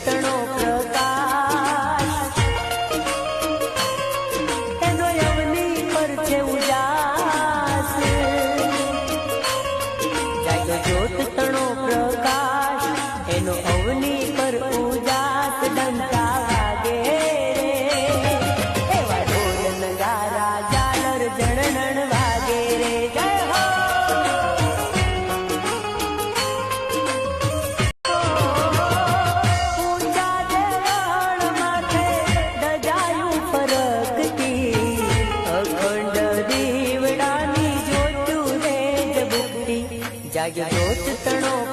તણો પ્રકાશ એનો અવની પર છે ઉજાસ જાગ્યો જ્યોત તણો પ્રકાશ એનો અવની પર ઉજાસ ડંકા વાગે એવા ઢોલ નગારા ઝાલર જણનણ વાગે રે જય હો જાગ્યો જ્યોત તણો